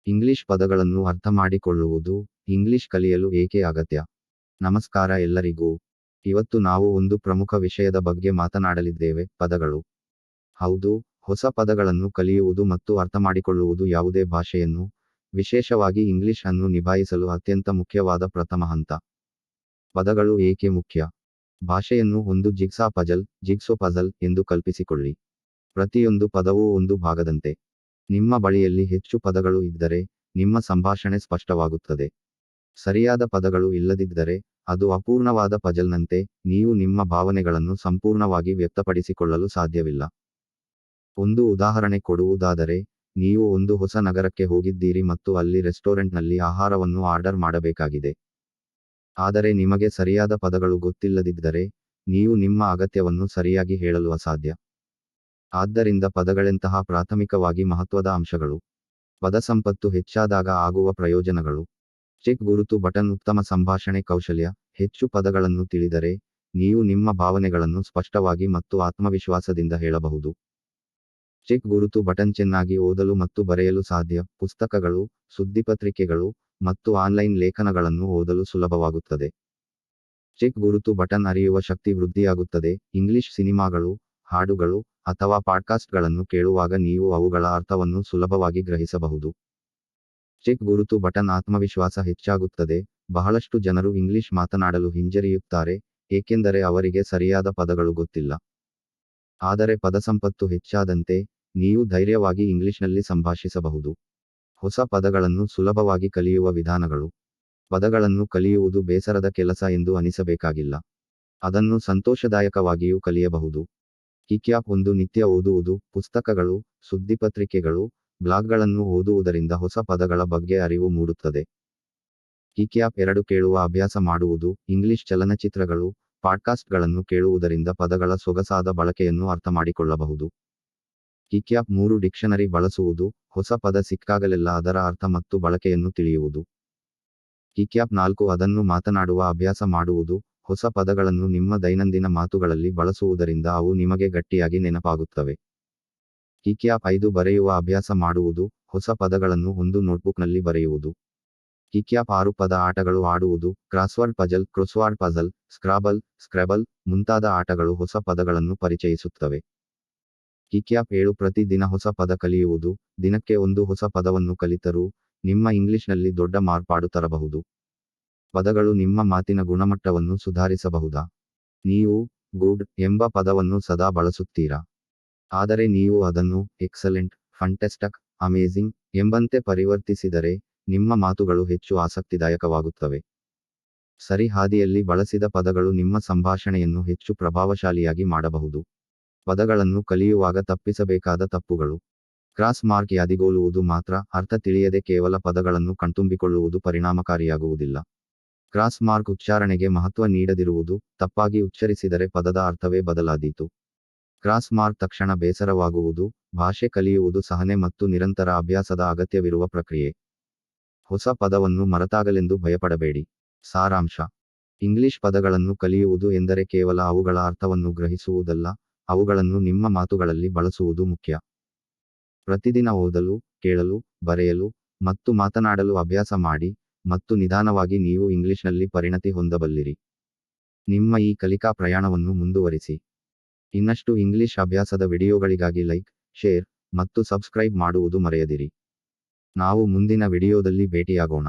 English ಪದಗಳನ್ನು ಅರ್ಥಮಾಡಿಕೊಳ್ಳುವುದು English ಕಲಿಯಲು ಏಕೆ ಅಗತ್ಯ? ನಮಸ್ಕಾರ ಎಲ್ಲರಿಗೂ. ಇವತ್ತು ನಾವು ಒಂದು ಪ್ರಮುಖ ವಿಷಯದ ಬಗ್ಗೆ ಮಾತನಾಡಲಿದ್ದೇವೆ, ಪದಗಳು. ಹೌದು, ಹೊಸ ಪದಗಳನ್ನು ಕಲಿಯುವುದು ಮತ್ತು ಅರ್ಥಮಾಡಿಕೊಳ್ಳುವುದು ಯಾವುದೇ ಭಾಷೆಯನ್ನು, ವಿಶೇಷವಾಗಿ ಇಂಗ್ಲಿಷ್ ಅನ್ನು ನಿಭಾಯಿಸಲು ಅತ್ಯಂತ ಮುಖ್ಯವಾದ ಪ್ರಥಮ ಹಂತ. ಪದಗಳು ಏಕೆ ಮುಖ್ಯ? ಭಾಷೆಯನ್ನು ಒಂದು ಜಿಗ್ಸೋ ಪಜಲ್ ಎಂದು ಕಲ್ಪಿಸಿಕೊಳ್ಳಿ. ಪ್ರತಿಯೊಂದು ಪದವೂ ಒಂದು ಭಾಗದಂತೆ. ನಿಮ್ಮ ಬಳಿಯಲ್ಲಿ ಹೆಚ್ಚು ಪದಗಳು ಇದ್ದರೆ, ನಿಮ್ಮ ಸಂಭಾಷಣೆ ಸ್ಪಷ್ಟವಾಗುತ್ತದೆ. ಸರಿಯಾದ ಪದಗಳು ಇಲ್ಲದಿದ್ದರೆ, ಅದು ಅಪೂರ್ಣವಾದ ಪಜಲ್ನಂತೆ, ನೀವು ನಿಮ್ಮ ಭಾವನೆಗಳನ್ನು ಸಂಪೂರ್ಣವಾಗಿ ವ್ಯಕ್ತಪಡಿಸಿಕೊಳ್ಳಲು ಸಾಧ್ಯವಿಲ್ಲ. ಒಂದು ಉದಾಹರಣೆ ಕೊಡುವುದಾದರೆ, ನೀವು ಒಂದು ಹೊಸ ನಗರಕ್ಕೆ ಹೋಗಿದ್ದೀರಿ ಮತ್ತು ಅಲ್ಲಿ ರೆಸ್ಟೋರೆಂಟ್ನಲ್ಲಿ ಆಹಾರವನ್ನು ಆರ್ಡರ್ ಮಾಡಬೇಕಾಗಿದೆ. ಆದರೆ ನಿಮಗೆ ಸರಿಯಾದ ಪದಗಳು ಗೊತ್ತಿಲ್ಲದಿದ್ದರೆ, ನೀವು ನಿಮ್ಮ ಅಗತ್ಯವನ್ನು ಸರಿಯಾಗಿ ಹೇಳಲು ಅಸಾಧ್ಯ. ಆದ್ದರಿಂದ ಪದಗಳೆಂತಹ ಪ್ರಾಥಮಿಕವಾಗಿ ಮಹತ್ವದ ಅಂಶಗಳು. ಪದಸಂಪತ್ತು ಹೆಚ್ಚಾದಾಗ ಆಗುವ ಪ್ರಯೋಜನಗಳು. ಚೆಕ್ ಗುರುತು ಬಟನ್ ಉತ್ತಮ ಸಂಭಾಷಣೆ ಕೌಶಲ್ಯ. ಹೆಚ್ಚು ಪದಗಳನ್ನು ತಿಳಿದರೆ, ನೀವು ನಿಮ್ಮ ಭಾವನೆಗಳನ್ನು ಸ್ಪಷ್ಟವಾಗಿ ಮತ್ತು ಆತ್ಮವಿಶ್ವಾಸದಿಂದ ಹೇಳಬಹುದು. ಚೆಕ್ ಗುರುತು ಬಟನ್ ಚೆನ್ನಾಗಿ ಓದಲು ಮತ್ತು ಬರೆಯಲು ಸಾಧ್ಯ. ಪುಸ್ತಕಗಳು, ಸುದ್ದಿಪತ್ರಿಕೆಗಳು, ಮತ್ತು ಆನ್ಲೈನ್ ಲೇಖನಗಳನ್ನು ಓದಲು ಸುಲಭವಾಗುತ್ತದೆ. ಚೆಕ್ ಗುರುತು ಬಟನ್ ಅರಿಯುವ ಶಕ್ತಿ ವೃದ್ಧಿಯಾಗುತ್ತದೆ. ಇಂಗ್ಲಿಷ್ ಸಿನಿಮಾಗಳು, ಹಾಡುಗಳು, ಅಥವಾ ಪಾಡ್ಕಾಸ್ಟ್ಗಳನ್ನು ಕೇಳುವಾಗ ನೀವು ಅವುಗಳ ಅರ್ಥವನ್ನು ಸುಲಭವಾಗಿ ಗ್ರಹಿಸಬಹುದು. ಚೆಕ್ ಗುರುತು ಬಟನ್ ಆತ್ಮವಿಶ್ವಾಸ ಹೆಚ್ಚಾಗುತ್ತದೆ. ಬಹಳಷ್ಟು ಜನರು ಇಂಗ್ಲಿಷ್ ಮಾತನಾಡಲು ಹಿಂಜರಿಯುತ್ತಾರೆ, ಏಕೆಂದರೆ ಅವರಿಗೆ ಸರಿಯಾದ ಪದಗಳು ಗೊತ್ತಿಲ್ಲ. ಆದರೆ ಪದಸಂಪತ್ತು ಹೆಚ್ಚಾದಂತೆ, ನೀವು ಧೈರ್ಯವಾಗಿ ಇಂಗ್ಲಿಷ್ನಲ್ಲಿ ಸಂಭಾಷಿಸಬಹುದು. ಹೊಸ ಪದಗಳನ್ನು ಸುಲಭವಾಗಿ ಕಲಿಯುವ ವಿಧಾನಗಳು. ಪದಗಳನ್ನು ಕಲಿಯುವುದು ಬೇಸರದ ಕೆಲಸ ಎಂದು ಅನಿಸಬೇಕಾಗಿಲ್ಲ. ಅದನ್ನು ಸಂತೋಷದಾಯಕವಾಗಿಯೂ ಕಲಿಯಬಹುದು. ಕಿಕ್ಯಾಪ್ ಒಂದು ನಿತ್ಯ ಓದುವುದು, ಪುಸ್ತಕಗಳು, ಸುದ್ದಿಪತ್ರಿಕೆಗಳು, ಬ್ಲಾಗ್ಗಳನ್ನು ಓದುವುದರಿಂದ ಹೊಸ ಪದಗಳ ಬಗ್ಗೆ ಅರಿವು ಮೂಡುತ್ತದೆ. ಕಿಕ್ಯಾಪ್ 2 ಕೇಳುವ ಅಭ್ಯಾಸ ಮಾಡುವುದು, ಇಂಗ್ಲಿಷ್ ಚಲನಚಿತ್ರಗಳು, ಪಾಡ್ಕಾಸ್ಟ್ಗಳನ್ನು ಕೇಳುವುದರಿಂದ ಪದಗಳ ಸೊಗಸಾದ ಬಳಕೆಯನ್ನು ಅರ್ಥಮಾಡಿಕೊಳ್ಳಬಹುದು. ಕಿಕ್ಯಾಪ್ 3 ಡಿಕ್ಷನರಿ ಬಳಸುವುದು, ಹೊಸ ಪದ ಸಿಕ್ಕಾಗಲೆಲ್ಲ ಅದರ ಅರ್ಥ ಮತ್ತು ಬಳಕೆಯನ್ನು ತಿಳಿಯುವುದು. ಕಿಕ್ಯಾಪ್ 4 ಅದನ್ನು ಮಾತನಾಡುವ ಅಭ್ಯಾಸ ಮಾಡುವುದು, ಹೊಸ ಪದಗಳನ್ನು ನಿಮ್ಮ ದೈನಂದಿನ ಮಾತುಗಳಲ್ಲಿ ಬಳಸುವುದರಿಂದ ಅವು ನಿಮಗೆ ಗಟ್ಟಿಯಾಗಿ ನೆನಪಾಗುತ್ತವೆ. ಕಿಕ್ಯಾಪ್ 5 ಬರೆಯುವ ಅಭ್ಯಾಸ ಮಾಡುವುದು, ಹೊಸ ಪದಗಳನ್ನು ಒಂದು ನೋಟ್ಬುಕ್ನಲ್ಲಿ ಬರೆಯುವುದು. ಕಿಕ್ಯಾಪ್ 6 ಪದ ಆಟಗಳು ಆಡುವುದು, ಕ್ರಾಸ್ವರ್ಡ್ ಪಜಲ್, ಸ್ಕ್ರಾಬಲ್ ಮುಂತಾದ ಆಟಗಳು ಹೊಸ ಪದಗಳನ್ನು ಪರಿಚಯಿಸುತ್ತವೆ. ಕಿಕ್ಯಾಪ್ 7 ಪ್ರತಿ ದಿನ ಹೊಸ ಪದ ಕಲಿಯುವುದು, ದಿನಕ್ಕೆ ಒಂದು ಹೊಸ ಪದವನ್ನು ಕಲಿತರೂ, ನಿಮ್ಮ ಇಂಗ್ಲಿಷ್ನಲ್ಲಿ ದೊಡ್ಡ ಮಾರ್ಪಾಡು ತರಬಹುದು. ಪದಗಳು ನಿಮ್ಮ ಮಾತಿನ ಗುಣಮಟ್ಟವನ್ನು ಸುಧಾರಿಸಬಹುದಾ? ನೀವು ಗುಡ್ ಎಂಬ ಪದವನ್ನು ಸದಾ ಬಳಸುತ್ತೀರಾ? ಆದರೆ ನೀವು ಅದನ್ನು ಎಕ್ಸಲೆಂಟ್, ಫಂಟಾಸ್ಟಿಕ್, ಅಮೇಜಿಂಗ್ ಎಂಬಂತೆ ಪರಿವರ್ತಿಸಿದರೆ, ನಿಮ್ಮ ಮಾತುಗಳು ಹೆಚ್ಚು ಆಸಕ್ತಿದಾಯಕವಾಗುತ್ತವೆ. ಸರಿ ಹಾದಿಯಲ್ಲಿ ಬಳಸಿದ ಪದಗಳು ನಿಮ್ಮ ಸಂಭಾಷಣೆಯನ್ನು ಹೆಚ್ಚು ಪ್ರಭಾವಶಾಲಿಯಾಗಿ ಮಾಡಬಹುದು. ಪದಗಳನ್ನು ಕಲಿಯುವಾಗ ತಪ್ಪಿಸಬೇಕಾದ ತಪ್ಪುಗಳು. ಕ್ರಾಸ್ ಮಾರ್ಕ್ ಯಾದಿಗೋಲುವುದು ಮಾತ್ರ, ಅರ್ಥ ತಿಳಿಯದೆ ಕೇವಲ ಪದಗಳನ್ನು ಕಣ್ತುಂಬಿಕೊಳ್ಳುವುದು ಪರಿಣಾಮಕಾರಿಯಾಗುವುದಿಲ್ಲ. ಕ್ರಾಸ್ ಮಾರ್ಕ್ ಉಚ್ಚಾರಣೆಗೆ ಮಹತ್ವ ನೀಡದಿರುವುದು, ತಪ್ಪಾಗಿ ಉಚ್ಚರಿಸಿದರೆ ಪದದ ಅರ್ಥವೇ ಬದಲಾದೀತು. ಕ್ರಾಸ್ ಮಾರ್ಕ್ ತಕ್ಷಣ ಬೇಸರವಾಗುವುದು. ಭಾಷೆ ಕಲಿಯುವುದು ಸಹನೆ ಮತ್ತು ನಿರಂತರ ಅಭ್ಯಾಸದ ಅಗತ್ಯವಿರುವ ಪ್ರಕ್ರಿಯೆ. ಹೊಸ ಪದವನ್ನು ಮರೆತಾಗಲೆಂದು ಭಯಪಡಬೇಡಿ. ಸಾರಾಂಶ. ಇಂಗ್ಲಿಷ್ ಪದಗಳನ್ನು ಕಲಿಯುವುದು ಎಂದರೆ ಕೇವಲ ಅವುಗಳ ಅರ್ಥವನ್ನು ಗ್ರಹಿಸುವುದಲ್ಲ, ಅವುಗಳನ್ನು ನಿಮ್ಮ ಮಾತುಗಳಲ್ಲಿ ಬಳಸುವುದು ಮುಖ್ಯ. ಪ್ರತಿದಿನ ಓದಲು, ಕೇಳಲು, ಬರೆಯಲು, ಮತ್ತು ಮಾತನಾಡಲು ಅಭ್ಯಾಸ ಮಾಡಿ, ಮತ್ತು ನಿಧಾನವಾಗಿ ನೀವು ಇಂಗ್ಲಿಷ್ನಲ್ಲಿ ಪರಿಣತಿ ಹೊಂದಬಲ್ಲಿರಿ. ನಿಮ್ಮ ಈ ಕಲಿಕಾ ಪ್ರಯಾಣವನ್ನು ಮುಂದುವರಿಸಿ. ಇನ್ನಷ್ಟು ಇಂಗ್ಲಿಷ್ ಅಭ್ಯಾಸದ ವಿಡಿಯೋಗಳಿಗಾಗಿ ಲೈಕ್, ಶೇರ್, ಮತ್ತು ಸಬ್ಸ್ಕ್ರೈಬ್ ಮಾಡುವುದು ಮರೆಯದಿರಿ. ನಾವು ಮುಂದಿನ ವಿಡಿಯೋದಲ್ಲಿ ಭೇಟಿಯಾಗೋಣ.